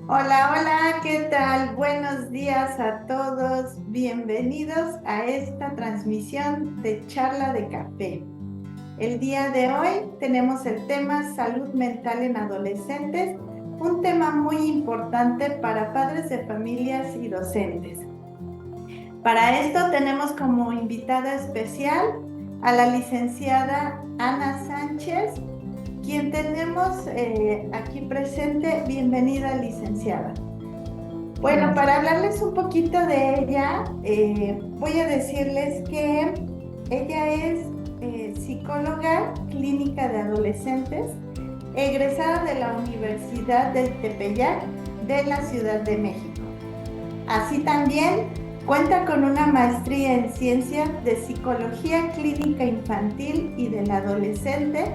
Hola, hola, ¿qué tal? Buenos días a todos. Bienvenidos a esta transmisión de Charla de Café. El día de hoy tenemos el tema salud mental en adolescentes, un tema muy importante para padres de familias y docentes. Para esto tenemos como invitada especial a la licenciada Ana Sánchez, quien tenemos aquí presente. Bienvenida, licenciada. Bueno, Gracias. para hablarles un poquito de ella, voy a decirles que ella es psicóloga clínica de adolescentes, egresada de la Universidad del Tepeyac de la Ciudad de México. Así también cuenta con una maestría en ciencias de psicología clínica infantil y del adolescente,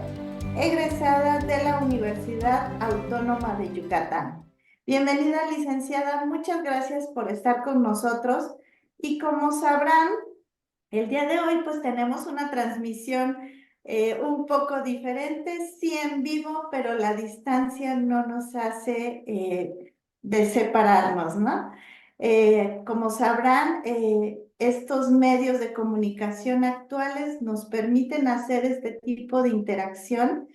egresada de la Universidad Autónoma de Yucatán. Bienvenida, licenciada. Muchas gracias por estar con nosotros. Y como sabrán, el día de hoy pues tenemos una transmisión un poco diferente, sí en vivo, pero la distancia no nos hace de separarnos, ¿no? Como sabrán, estos medios de comunicación actuales nos permiten hacer este tipo de interacción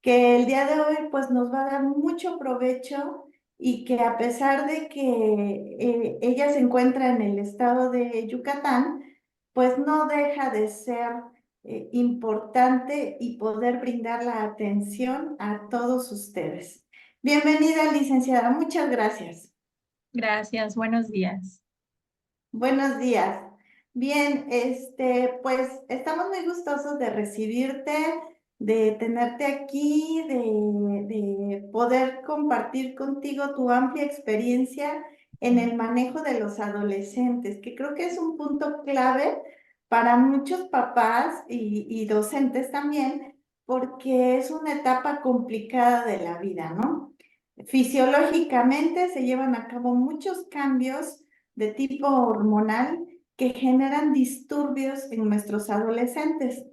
que el día de hoy pues nos va a dar mucho provecho y que a pesar de que ella se encuentra en el estado de Yucatán, pues no deja de ser importante y poder brindar la atención a todos ustedes. Bienvenida, licenciada. Muchas gracias. Gracias, buenos días. Buenos días. Bien, pues estamos muy gustosos de recibirte, de tenerte aquí, de poder compartir contigo tu amplia experiencia en el manejo de los adolescentes, que creo que es un punto clave para muchos papás y docentes también, porque es una etapa complicada de la vida, ¿no? Fisiológicamente se llevan a cabo muchos cambios de tipo hormonal que generan disturbios en nuestros adolescentes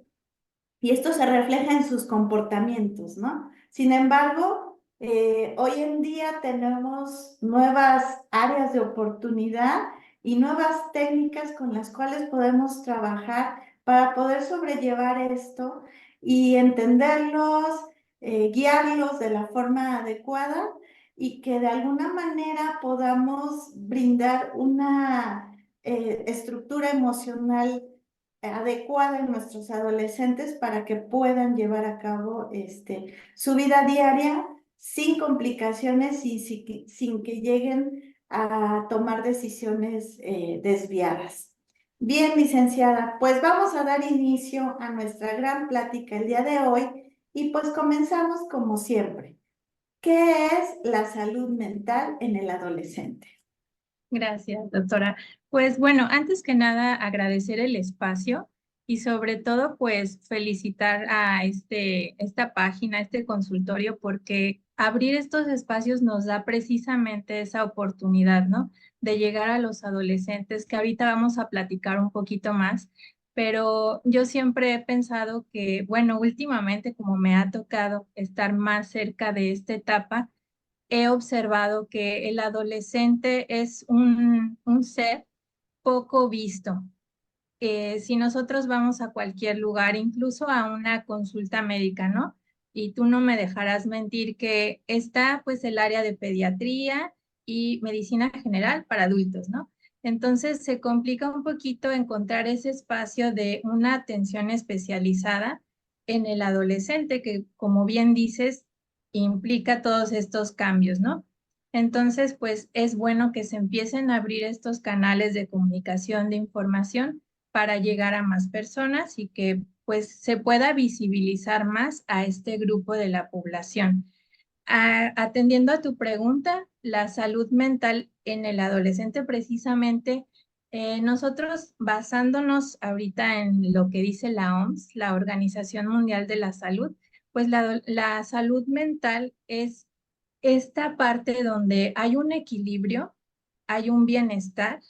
y esto se refleja en sus comportamientos, ¿no? Sin embargo, hoy en día tenemos nuevas áreas de oportunidad y nuevas técnicas con las cuales podemos trabajar para poder sobrellevar esto y entenderlos, guiarlos de la forma adecuada y que de alguna manera podamos brindar una estructura emocional adecuada en nuestros adolescentes para que puedan llevar a cabo su vida diaria sin complicaciones y sin que lleguen a tomar decisiones desviadas. Bien, licenciada, pues vamos a dar inicio a nuestra gran plática el día de hoy y pues comenzamos como siempre. ¿Qué es la salud mental en el adolescente? Gracias, doctora. Pues bueno, antes que nada, agradecer el espacio y sobre todo, pues felicitar a esta página, este consultorio, porque abrir estos espacios nos da precisamente esa oportunidad, ¿no? De llegar a los adolescentes, que ahorita vamos a platicar un poquito más, pero yo siempre he pensado que, bueno, últimamente como me ha tocado estar más cerca de esta etapa, he observado que el adolescente es un ser poco visto. Si nosotros vamos a cualquier lugar, incluso a una consulta médica, ¿no? Y tú no me dejarás mentir que está pues el área de pediatría y medicina general para adultos, ¿no? Entonces se complica un poquito encontrar ese espacio de una atención especializada en el adolescente, que como bien dices, implica todos estos cambios, ¿no? Entonces, pues es bueno que se empiecen a abrir estos canales de comunicación, de información para llegar a más personas y que pues se pueda visibilizar más a este grupo de la población. Atendiendo a tu pregunta, la salud mental en el adolescente precisamente, nosotros basándonos ahorita en lo que dice la OMS, la Organización Mundial de la Salud, pues la salud mental es esta parte donde hay un equilibrio, hay un bienestar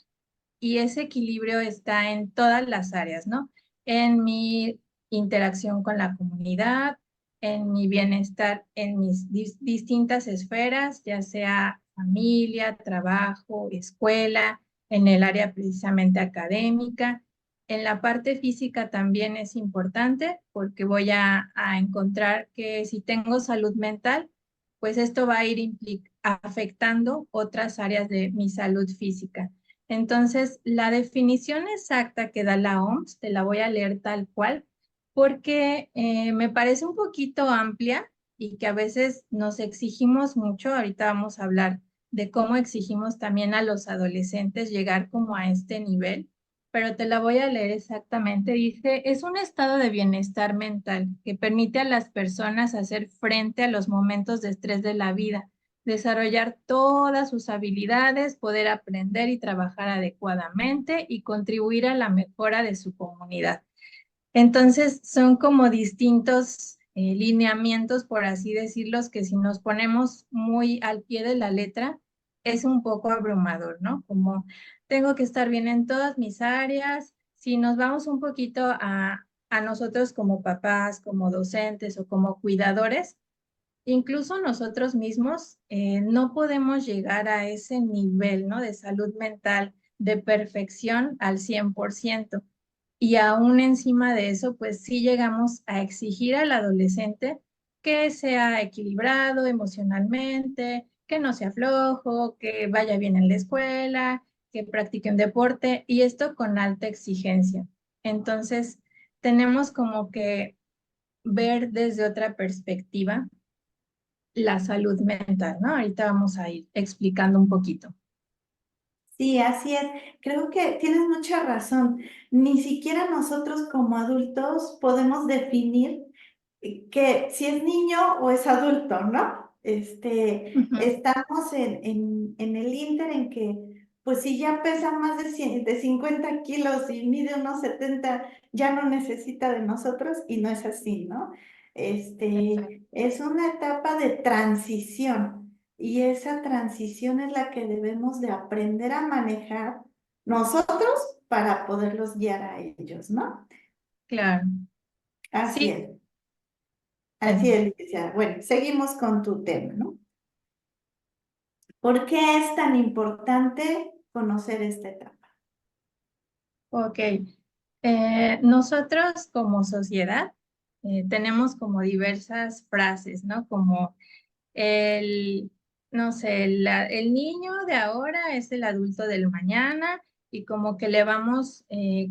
y ese equilibrio está en todas las áreas, ¿no? En mi interacción con la comunidad, en mi bienestar, en mis distintas esferas, ya sea familia, trabajo, escuela, en el área precisamente académica. En la parte física también es importante porque voy a encontrar que si tengo salud mental, pues esto va a ir afectando otras áreas de mi salud física. Entonces, la definición exacta que da la OMS, te la voy a leer tal cual, porque me parece un poquito amplia y que a veces nos exigimos mucho. Ahorita vamos a hablar de cómo exigimos también a los adolescentes llegar como a este nivel, pero te la voy a leer exactamente. Dice, es un estado de bienestar mental que permite a las personas hacer frente a los momentos de estrés de la vida, desarrollar todas sus habilidades, poder aprender y trabajar adecuadamente y contribuir a la mejora de su comunidad. Entonces, son como distintos lineamientos, por así decirlos, que si nos ponemos muy al pie de la letra, es un poco abrumador, ¿no? Como tengo que estar bien en todas mis áreas. Si nos vamos un poquito a nosotros como papás, como docentes o como cuidadores, incluso nosotros mismos no podemos llegar a ese nivel, ¿no? De salud mental, de perfección al 100%. Y aún encima de eso, pues sí llegamos a exigir al adolescente que sea equilibrado emocionalmente, que no sea flojo, que vaya bien en la escuela, que practique un deporte, y esto con alta exigencia. Entonces, tenemos como que ver desde otra perspectiva la salud mental, ¿no? Ahorita vamos a ir explicando un poquito. Sí, así es. Creo que tienes mucha razón. Ni siquiera nosotros como adultos podemos definir que si es niño o es adulto, ¿no? Ujú. Estamos en el ínter en que, pues si ya pesa más de 50 kilos y mide unos 70, ya no necesita de nosotros y no es así, ¿no? Exacto. Es una etapa de transición y esa transición es la que debemos de aprender a manejar nosotros para poderlos guiar a ellos, ¿no? Claro. Así Sí, es. Así en- es, licenciada. Bueno, seguimos con tu tema, ¿no? ¿Por qué es tan importante conocer esta etapa? ok. Nosotros como sociedad tenemos como diversas frases, ¿no? Como el, no sé, el niño de ahora es el adulto del mañana y como que le vamos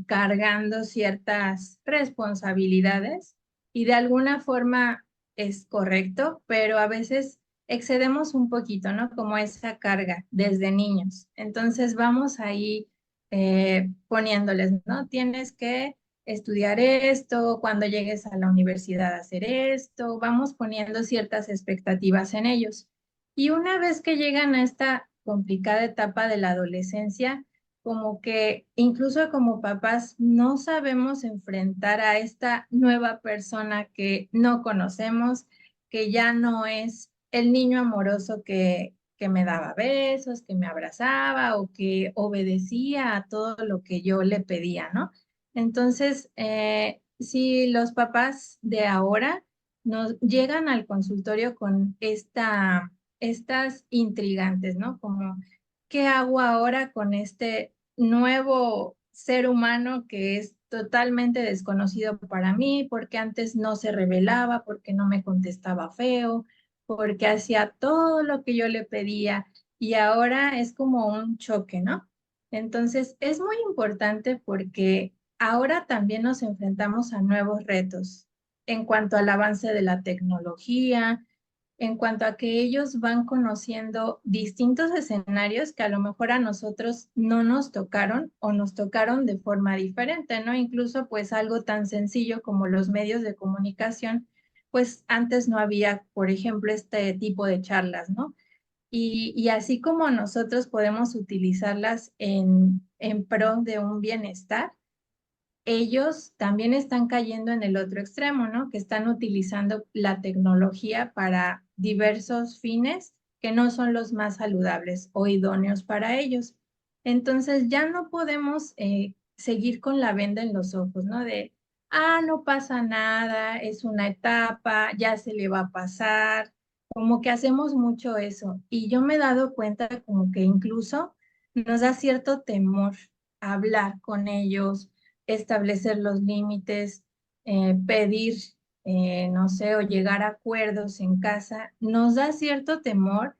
cargando ciertas responsabilidades y de alguna forma es correcto, pero a veces excedemos un poquito, ¿no? Como esa carga desde niños. Entonces vamos ahí poniéndoles, ¿no? Tienes que estudiar esto, cuando llegues a la universidad hacer esto, vamos poniendo ciertas expectativas en ellos. Y una vez que llegan a esta complicada etapa de la adolescencia, como que incluso como papás no sabemos enfrentar a esta nueva persona que no conocemos, que ya no es el niño amoroso que me daba besos, que me abrazaba o que obedecía a todo lo que yo le pedía, ¿no? Entonces, si los papás de ahora nos llegan al consultorio con estas intrigantes, ¿no? Como, ¿qué hago ahora con este nuevo ser humano que es totalmente desconocido para mí, porque antes no se revelaba, porque no me contestaba feo, porque hacía todo lo que yo le pedía y ahora es como un choque, ¿no? Entonces, es muy importante porque ahora también nos enfrentamos a nuevos retos en cuanto al avance de la tecnología, en cuanto a que ellos van conociendo distintos escenarios que a lo mejor a nosotros no nos tocaron o nos tocaron de forma diferente, ¿no? Incluso pues algo tan sencillo como los medios de comunicación, pues antes no había, por ejemplo, este tipo de charlas, ¿no? Y así como nosotros podemos utilizarlas en pro de un bienestar, ellos también están cayendo en el otro extremo, ¿no? Que están utilizando la tecnología para diversos fines que no son los más saludables o idóneos para ellos. Entonces ya no podemos seguir con la venda en los ojos, ¿no? De, no pasa nada, es una etapa, ya se le va a pasar. Como que hacemos mucho eso y yo me he dado cuenta como que incluso nos da cierto temor hablar con ellos, establecer los límites, pedir, no sé, o llegar a acuerdos en casa, nos da cierto temor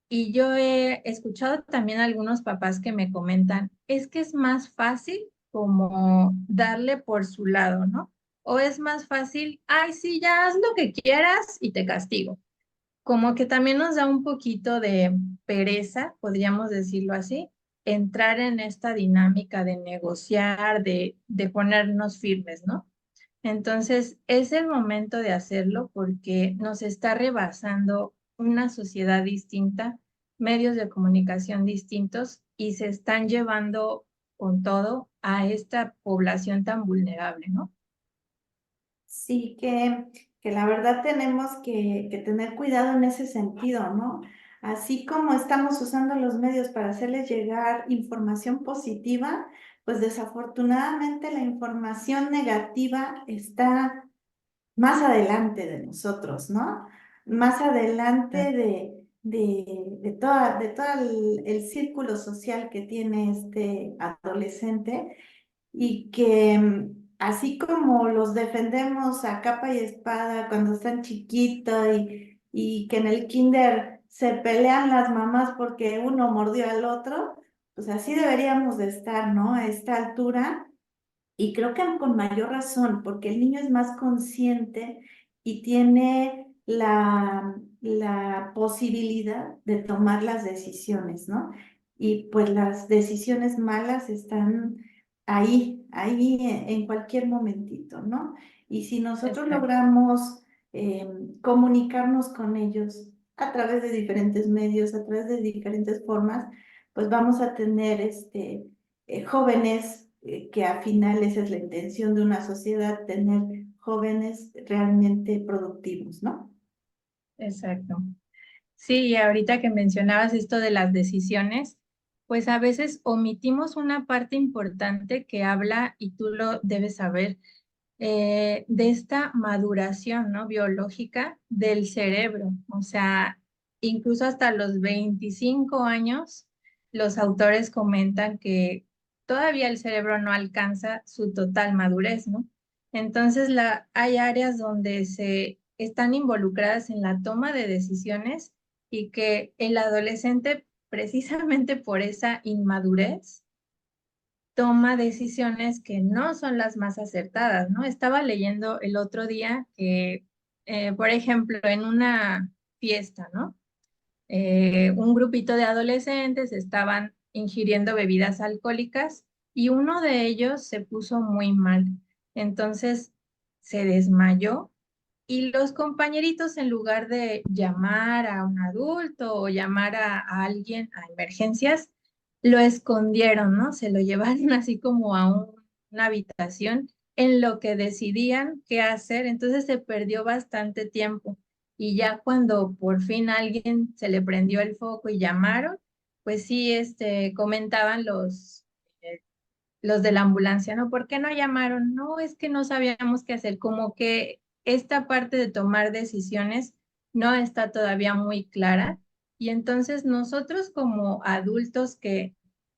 y yo he escuchado también a algunos papás que me comentan, es que es más fácil como darle por su lado, ¿no? O es más fácil, ay, sí, ya haz lo que quieras y te castigo. Como que también nos da un poquito de pereza, podríamos decirlo así, entrar en esta dinámica de negociar, de ponernos firmes, ¿no? Entonces, es el momento de hacerlo porque nos está rebasando una sociedad distinta, medios de comunicación distintos y se están llevando con todo a esta población tan vulnerable, ¿no? Sí, que la verdad tenemos que tener cuidado en ese sentido, ¿no? Así como estamos usando los medios para hacerles llegar información positiva, pues desafortunadamente la información negativa está más adelante de nosotros, ¿no? Más adelante de todo el círculo social que tiene este adolescente y que así como los defendemos a capa y espada cuando están chiquitos y que en el kinder se pelean las mamás porque uno mordió al otro, pues así deberíamos de estar, ¿no? A esta altura y creo que con mayor razón, porque el niño es más consciente y tiene la posibilidad de tomar las decisiones, ¿no? Y pues las decisiones malas están ahí en cualquier momentito, ¿no? Y si nosotros Exacto. logramos comunicarnos con ellos a través de diferentes medios, a través de diferentes formas, pues vamos a tener jóvenes que al final esa es la intención de una sociedad, tener jóvenes realmente productivos, ¿no? Exacto. Sí, y ahorita que mencionabas esto de las decisiones, pues a veces omitimos una parte importante que habla, y tú lo debes saber, de esta maduración, ¿no? Biológica del cerebro. O sea, incluso hasta los 25 años, los autores comentan que todavía el cerebro no alcanza su total madurez, ¿no? Entonces, hay áreas donde se están involucradas en la toma de decisiones y que el adolescente, precisamente por esa inmadurez, toma decisiones que no son las más acertadas, ¿no? Estaba leyendo el otro día que, por ejemplo, en una fiesta, ¿no? Un grupito de adolescentes estaban ingiriendo bebidas alcohólicas y uno de ellos se puso muy mal. Entonces se desmayó y los compañeritos, en lugar de llamar a un adulto o llamar a alguien a emergencias, lo escondieron, ¿no? Se lo llevaron así como a una habitación en lo que decidían qué hacer. Entonces se perdió bastante tiempo. Y ya cuando por fin a alguien se le prendió el foco y llamaron, pues sí, comentaban los de la ambulancia, ¿no? ¿Por qué no llamaron? No, es que no sabíamos qué hacer, como que esta parte de tomar decisiones no está todavía muy clara. Y entonces nosotros como adultos que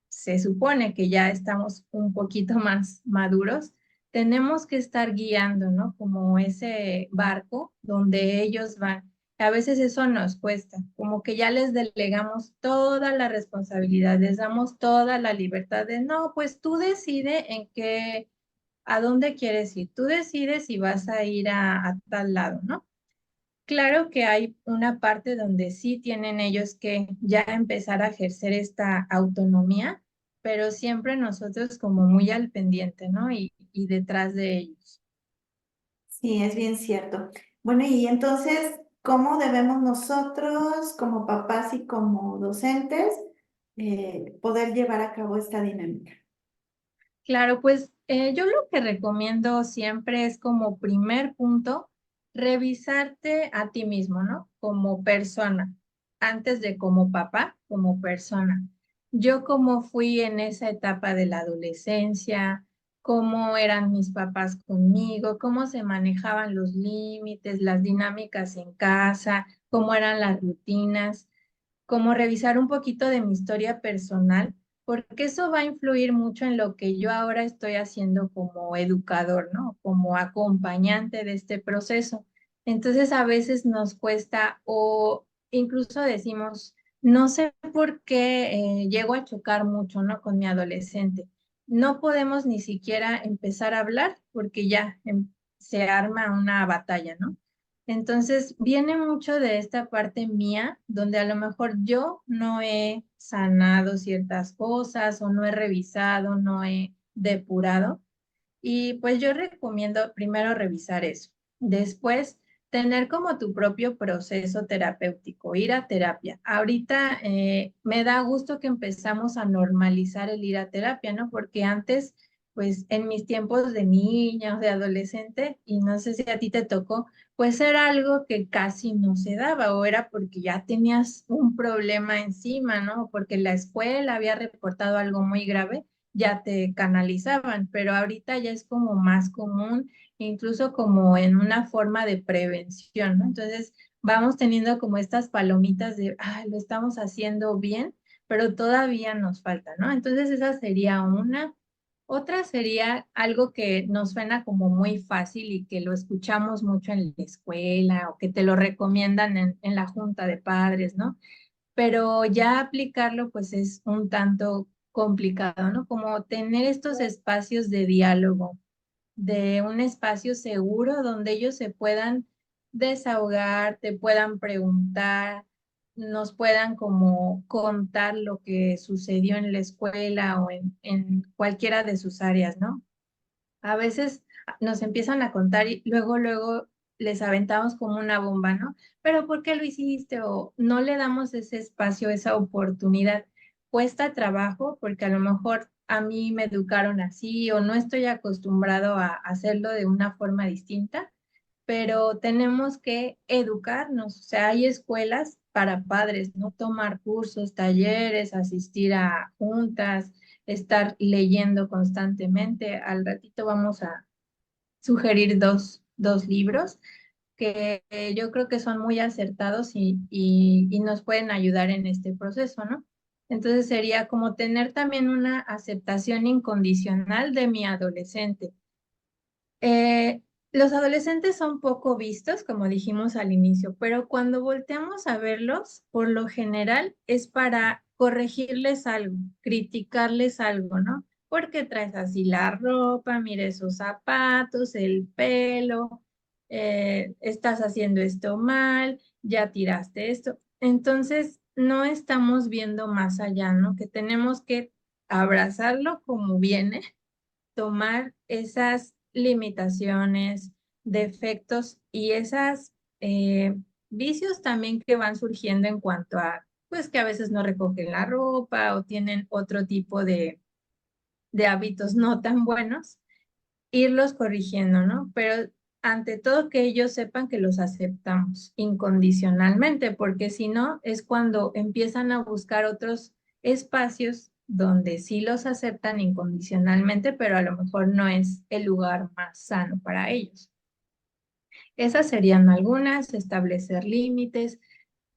se supone que ya estamos un poquito más maduros, tenemos que estar guiando, ¿no? Como ese barco donde ellos van. A veces eso nos cuesta, como que ya les delegamos toda la responsabilidad, les damos toda la libertad de, no, pues tú decide en qué, a dónde quieres ir, tú decides si vas a ir a tal lado, ¿no? Claro que hay una parte donde sí tienen ellos que ya empezar a ejercer esta autonomía, pero siempre nosotros como muy al pendiente, ¿no? Y detrás de ellos. Sí, es bien cierto. Bueno, y entonces, ¿cómo debemos nosotros, como papás y como docentes, poder llevar a cabo esta dinámica? Claro, pues yo lo que recomiendo siempre es como primer punto, revisarte a ti mismo, ¿no? Como persona, antes de como papá, como persona. Yo cómo fui en esa etapa de la adolescencia, cómo eran mis papás conmigo, cómo se manejaban los límites, las dinámicas en casa, cómo eran las rutinas, como revisar un poquito de mi historia personal, porque eso va a influir mucho en lo que yo ahora estoy haciendo como educador, ¿no? Como acompañante de este proceso. Entonces a veces nos cuesta o incluso decimos, no sé por qué llego a chocar mucho, ¿no? Con mi adolescente. No podemos ni siquiera empezar a hablar porque ya se arma una batalla, ¿no? Entonces, viene mucho de esta parte mía, donde a lo mejor yo no he sanado ciertas cosas o no he revisado, no he depurado. Y pues yo recomiendo primero revisar eso. Después, tener como tu propio proceso terapéutico, ir a terapia. Ahorita me da gusto que empezamos a normalizar el ir a terapia, ¿no? Porque antes, pues en mis tiempos de niña o de adolescente, y no sé si a ti te tocó, pues era algo que casi no se daba o era porque ya tenías un problema encima, ¿no? O porque la escuela había reportado algo muy grave, ya te canalizaban, pero ahorita ya es como más común, incluso como en una forma de prevención, ¿no? Entonces vamos teniendo como estas palomitas de, ah, lo estamos haciendo bien, pero todavía nos falta, ¿no? Entonces esa sería una. Otra sería algo que nos suena como muy fácil y que lo escuchamos mucho en la escuela o que te lo recomiendan en la junta de padres, ¿no? Pero ya aplicarlo pues es un tanto complicado, ¿no? Como tener estos espacios de diálogo, de un espacio seguro donde ellos se puedan desahogar, te puedan preguntar, nos puedan como contar lo que sucedió en la escuela o en cualquiera de sus áreas, ¿no? A veces nos empiezan a contar y luego les aventamos como una bomba, ¿no? Pero ¿por qué lo hiciste? O no le damos ese espacio, esa oportunidad. Cuesta trabajo porque a lo mejor a mí me educaron así o no estoy acostumbrado a hacerlo de una forma distinta, pero tenemos que educarnos. O sea, hay escuelas para padres, ¿no? Tomar cursos, talleres, asistir a juntas, estar leyendo constantemente. Al ratito vamos a sugerir dos libros que yo creo que son muy acertados y nos pueden ayudar en este proceso, ¿no? Entonces sería como tener también una aceptación incondicional de mi adolescente. Los adolescentes son poco vistos, como dijimos al inicio, pero cuando volteamos a verlos, por lo general es para corregirles algo, criticarles algo, ¿no? ¿Por qué traes así la ropa? Mire esos zapatos, el pelo, estás haciendo esto mal, ya tiraste esto. Entonces, no estamos viendo más allá, ¿no? Que tenemos que abrazarlo como viene, tomar esas limitaciones, defectos y esas vicios también que van surgiendo en cuanto a, pues que a veces no recogen la ropa o tienen otro tipo de hábitos no tan buenos, irlos corrigiendo, ¿no? Pero ante todo que ellos sepan que los aceptamos incondicionalmente, porque si no es cuando empiezan a buscar otros espacios donde sí los aceptan incondicionalmente, pero a lo mejor no es el lugar más sano para ellos. Esas serían algunas, establecer límites,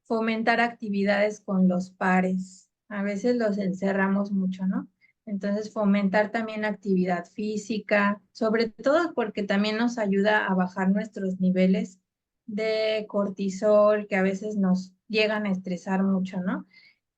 fomentar actividades con los pares. A veces los encerramos mucho, ¿no? Entonces, fomentar también actividad física, sobre todo porque también nos ayuda a bajar nuestros niveles de cortisol, que a veces nos llegan a estresar mucho, ¿no?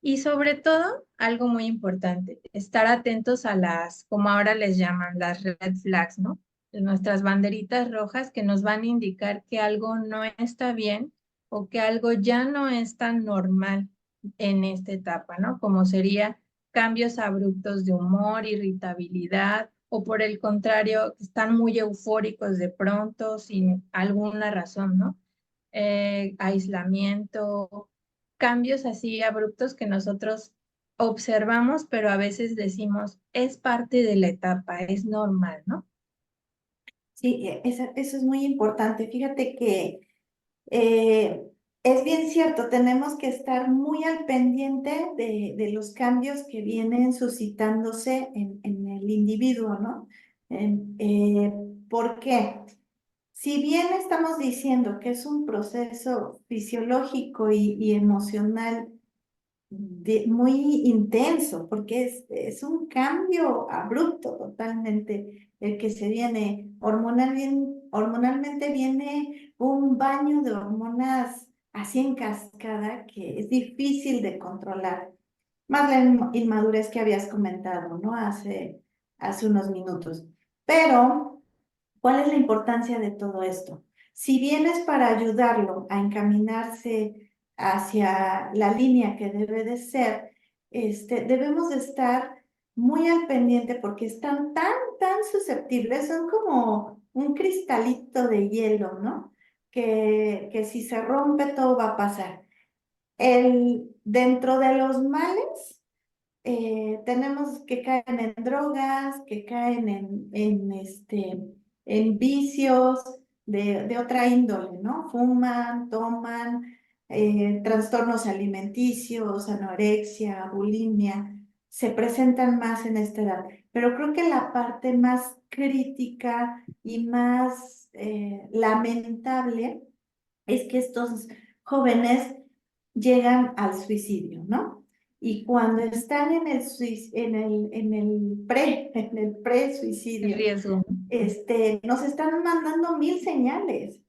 Y sobre todo, algo muy importante, estar atentos a las, como ahora les llaman, las red flags, ¿no? Nuestras banderitas rojas que nos van a indicar que algo no está bien o que algo ya no es tan normal en esta etapa, ¿no? Como sería cambios abruptos de humor, irritabilidad, o por el contrario, que están muy eufóricos de pronto sin alguna razón, ¿no? Aislamiento, cambios así abruptos que nosotros observamos, pero a veces decimos, es parte de la etapa, es normal, ¿no? Sí, eso es muy importante. Fíjate que Eh, es bien cierto, tenemos que estar muy al pendiente de los cambios que vienen suscitándose en el individuo, ¿no? ¿Por qué? Si bien estamos diciendo que es un proceso fisiológico y emocional muy intenso, porque es un cambio abrupto totalmente el que se viene. Hormonalmente viene un baño de hormonas así en cascada que es difícil de controlar. Más la inmadurez que habías comentado, ¿no? Hace unos minutos. Pero ¿cuál es la importancia de todo esto? Si bien es para ayudarlo a encaminarse hacia la línea que debe de ser, debemos de estar muy al pendiente porque están tan susceptibles, son como un cristalito de hielo, ¿no? Que si se rompe todo va a pasar. Dentro de los males, tenemos que caen en drogas, que caen en vicios de otra índole, ¿no? Fuman, toman, trastornos alimenticios, anorexia, bulimia, se presentan más en esta edad. Pero creo que la parte más crítica y más lamentable es que estos jóvenes llegan al suicidio, ¿no? Y cuando están en el El pre-suicidio, riesgo. nos están mandando mil señales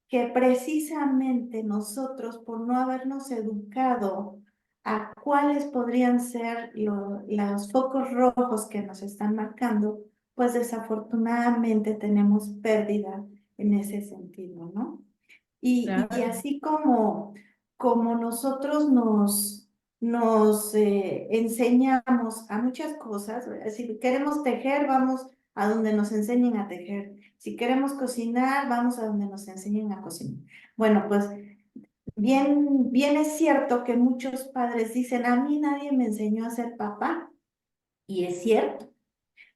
que precisamente nosotros, por no habernos educado a cuáles podrían ser los focos rojos que nos están marcando, pues desafortunadamente tenemos pérdida en ese sentido, ¿no? Y Claro. así como nosotros nos enseñamos a muchas cosas, ¿verdad? Si queremos tejer, vamos a donde nos enseñen a tejer. Si queremos cocinar, vamos a donde nos enseñen a cocinar. Bueno, pues bien es cierto que muchos padres dicen, a mí nadie me enseñó a ser papá. Y es cierto.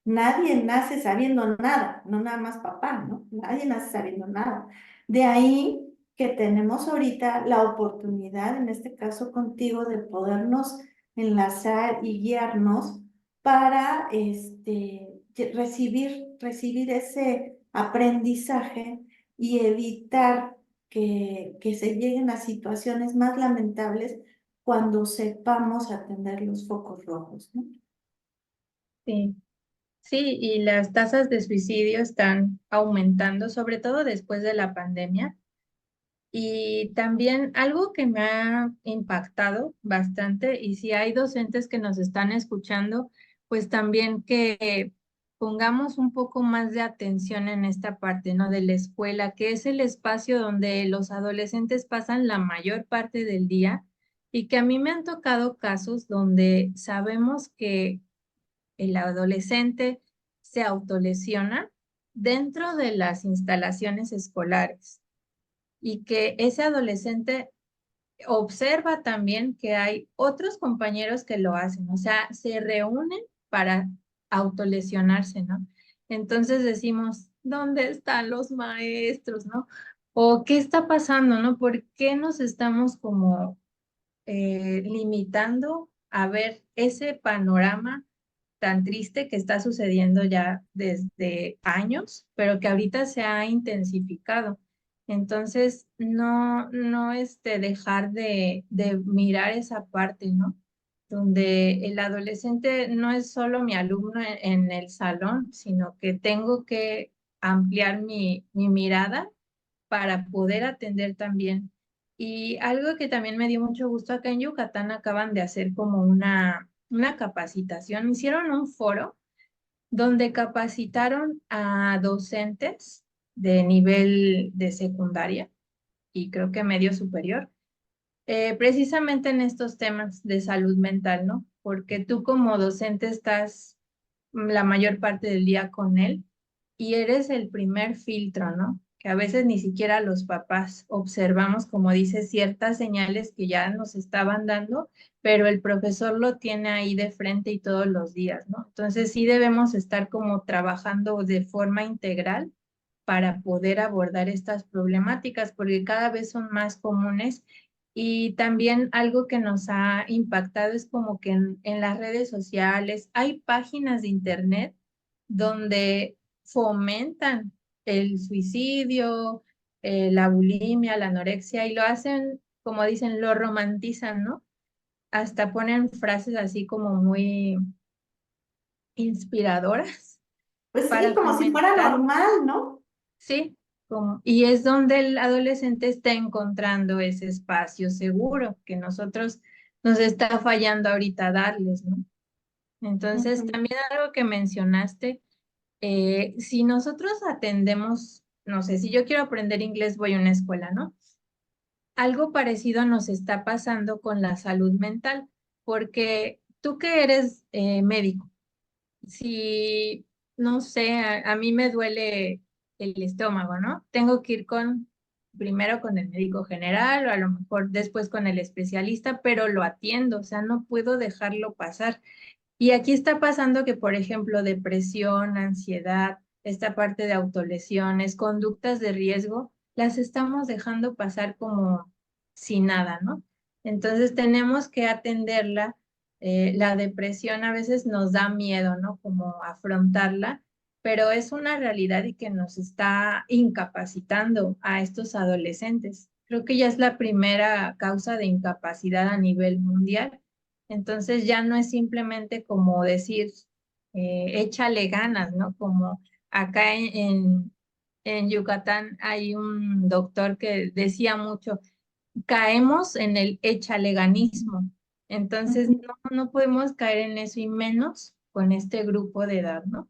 Nadie nace sabiendo nada, no nada más papá, ¿no? Nadie nace sabiendo nada. De ahí que tenemos ahorita la oportunidad, en este caso contigo, de podernos enlazar y guiarnos para recibir ese aprendizaje y evitar que se lleguen a situaciones más lamentables cuando sepamos atender los focos rojos, ¿no? Sí. Sí, y las tasas de suicidio están aumentando, sobre todo después de la pandemia. Y también algo que me ha impactado bastante, y si hay docentes que nos están escuchando, pues también que pongamos un poco más de atención en esta parte, ¿no? De la escuela, que es el espacio donde los adolescentes pasan la mayor parte del día y que a mí me han tocado casos donde sabemos que el adolescente se autolesiona dentro de las instalaciones escolares y que ese adolescente observa también que hay otros compañeros que lo hacen, o sea, se reúnen para autolesionarse, ¿no? Entonces decimos, ¿dónde están los maestros, no? ¿O qué está pasando, no? ¿Por qué nos estamos como limitando a ver ese panorama tan triste que está sucediendo ya desde años, pero que ahorita se ha intensificado? Entonces, no dejar de mirar esa parte, ¿no? Donde el adolescente no es solo mi alumno en el salón, sino que tengo que ampliar mi mirada para poder atender también. Y algo que también me dio mucho gusto acá en Yucatán, acaban de hacer como una capacitación, hicieron un foro donde capacitaron a docentes de nivel de secundaria y creo que medio superior, precisamente en estos temas de salud mental, ¿no? Porque tú como docente estás la mayor parte del día con él y eres el primer filtro, ¿no? Que a veces ni siquiera los papás observamos, como dice, ciertas señales que ya nos estaban dando, pero el profesor lo tiene ahí de frente y todos los días, ¿no? Entonces sí debemos estar como trabajando de forma integral para poder abordar estas problemáticas, porque cada vez son más comunes Y también algo que nos ha impactado es como que en las redes sociales hay páginas de internet donde fomentan el suicidio, la bulimia, la anorexia y lo hacen, como dicen, lo romantizan, ¿no? Hasta ponen frases así como muy inspiradoras Pues sí, para como si fuera fomentar, normal, ¿no? sí, como, y es donde el adolescente está encontrando ese espacio seguro que nosotros nos está fallando ahorita darles, ¿no? Entonces, Ujú. también algo que mencionaste, si nosotros atendemos, no sé, si yo quiero aprender inglés, voy a una escuela, ¿no? Algo parecido nos está pasando con la salud mental, porque tú que eres médico, si, no sé, a mí me duele el estómago, ¿no? Tengo que ir primero con el médico general o a lo mejor después con el especialista, pero lo atiendo, o sea, no puedo dejarlo pasar. Y aquí está pasando que, por ejemplo, depresión, ansiedad, esta parte de autolesiones, conductas de riesgo, las estamos dejando pasar como si nada, ¿no? Entonces tenemos que atenderla. La depresión a veces nos da miedo, ¿no? Como afrontarla, pero es una realidad y que nos está incapacitando a estos adolescentes. Creo que ya es la primera causa de incapacidad a nivel mundial. Entonces ya no es simplemente como decir, échale ganas, ¿no? Como acá en Yucatán hay un doctor que decía mucho, caemos en el échaleganismo. Entonces Ujú. no podemos caer en eso y menos con este grupo de edad, ¿no?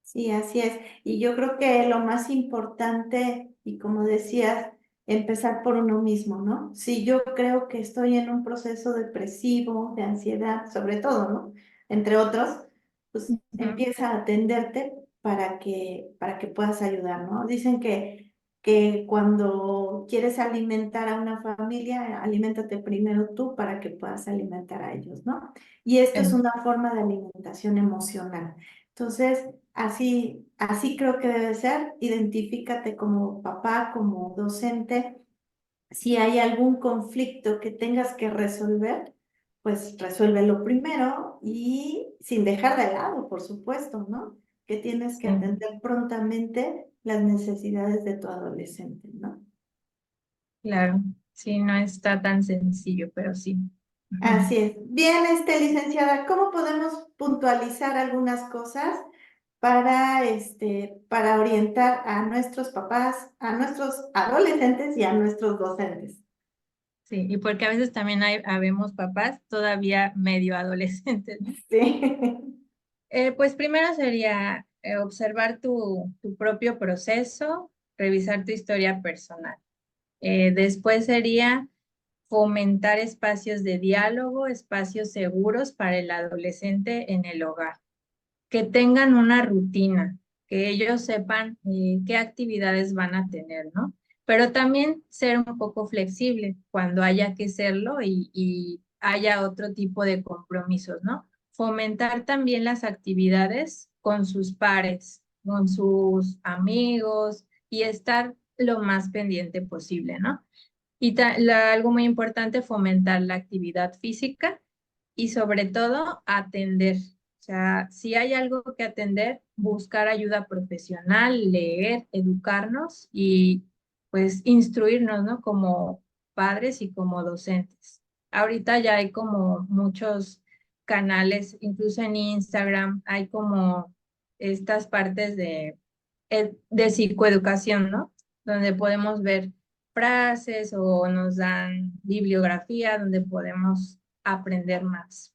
Sí, así es. Y yo creo que lo más importante, y como decías, empezar por uno mismo, ¿no? Si yo creo que estoy en un proceso depresivo, de ansiedad, sobre todo, ¿no? Entre otros, pues Ujú. empieza a atenderte para que puedas ayudar, ¿no? Dicen que cuando quieres alimentar a una familia, aliméntate primero tú para que puedas alimentar a ellos, ¿no? Y esto es Eh, una forma de alimentación emocional. Entonces, así creo que debe ser. Identifícate como papá, como docente. Si hay algún conflicto que tengas que resolver, pues resuélvelo primero y sin dejar de lado, por supuesto, ¿no? Que tienes que sí, atender prontamente las necesidades de tu adolescente, ¿no? claro, sí, no está tan sencillo, pero sí. Así es. Bien, licenciada, ¿cómo podemos puntualizar algunas cosas para orientar a nuestros papás, a nuestros adolescentes y a nuestros docentes? Sí, y porque a veces también habemos papás todavía medio adolescentes, ¿no? Sí. Pues primero sería observar tu propio proceso, revisar tu historia personal. Después sería fomentar espacios de diálogo, espacios seguros para el adolescente en el hogar, que tengan una rutina, que ellos sepan qué actividades van a tener, ¿no? Pero también ser un poco flexible cuando haya que serlo y haya otro tipo de compromisos, ¿no? Fomentar también las actividades con sus pares, con sus amigos y estar lo más pendiente posible, ¿no? Y algo muy importante, fomentar la actividad física y sobre todo atender. O sea, si hay algo que atender, buscar ayuda profesional, leer, educarnos y pues instruirnos, ¿no? Como padres y como docentes. Ahorita ya hay como muchos canales, incluso en Instagram, hay como estas partes de psicoeducación, ¿no? Donde podemos ver frases o nos dan bibliografía donde podemos aprender más.